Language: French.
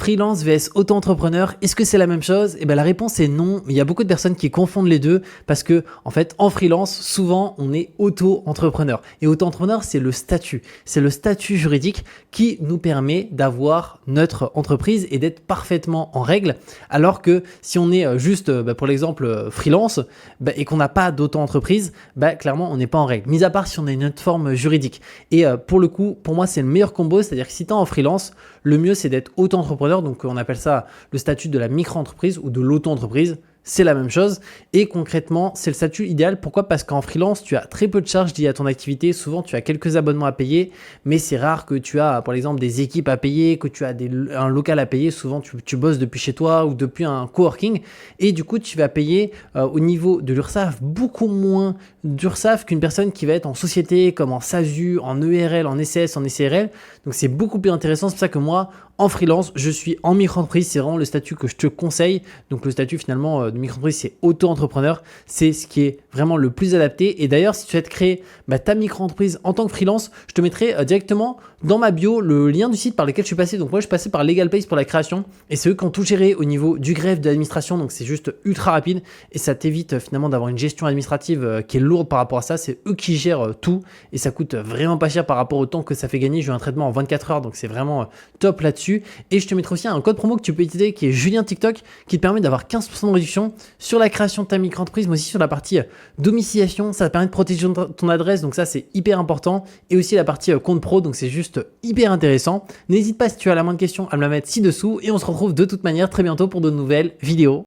Freelance vs auto-entrepreneur, est-ce que c'est la même chose? La réponse est non. Il y a beaucoup de personnes qui confondent les deux parce que en fait, en freelance, souvent, on est auto-entrepreneur. Et auto-entrepreneur, c'est le statut. C'est le statut juridique qui nous permet d'avoir notre entreprise et d'être parfaitement en règle. Alors que si on est juste, pour l'exemple, freelance et qu'on n'a pas d'auto-entreprise, clairement, on n'est pas en règle. Mis à part si on a une autre forme juridique. Et pour le coup, pour moi, c'est le meilleur combo. C'est-à-dire que si tu es en freelance, le mieux, c'est d'être auto-entrepreneur. Donc, on appelle ça le statut de la micro-entreprise ou de l'auto-entreprise. C'est la même chose et concrètement, c'est le statut idéal. Pourquoi? Parce qu'en freelance, tu as très peu de charges liées à ton activité. Souvent, tu as quelques abonnements à payer, mais c'est rare que tu as, par exemple, des équipes à payer, que tu as un local à payer. Souvent, tu bosses depuis chez toi ou depuis un coworking et du coup, tu vas payer au niveau de l'URSSAF beaucoup moins d'URSSAF qu'une personne qui va être en société comme en SASU, en ERL, en SCS, en SCRL. Donc, c'est beaucoup plus intéressant. C'est pour ça que moi, en freelance, je suis en micro-entreprise. C'est vraiment le statut que je te conseille. Donc, le statut finalement de micro-entreprise, c'est auto-entrepreneur. C'est ce qui est vraiment le plus adapté. Et d'ailleurs, si tu souhaites créer ta micro-entreprise en tant que freelance, je te mettrai directement dans ma bio le lien du site par lequel je suis passé. Donc, moi, je suis passé par LegalPace pour la création. Et c'est eux qui ont tout géré au niveau du greffe, de l'administration. Donc, c'est juste ultra rapide. Et ça t'évite finalement d'avoir une gestion administrative qui est lourde par rapport à ça. C'est eux qui gèrent tout. Et ça coûte vraiment pas cher par rapport au temps que ça fait gagner. J'ai eu un traitement en 24 heures. Donc, c'est vraiment top là-dessus. Et je te mettrai aussi un code promo que tu peux utiliser qui est Julien TikTok qui te permet d'avoir 15% de réduction sur la création de ta micro-entreprise, mais aussi sur la partie domiciliation. Ça te permet de protéger ton adresse, donc ça c'est hyper important. Et aussi la partie compte pro, donc c'est juste hyper intéressant. N'hésite pas si tu as la moindre question à me la mettre ci-dessous et on se retrouve de toute manière très bientôt pour de nouvelles vidéos.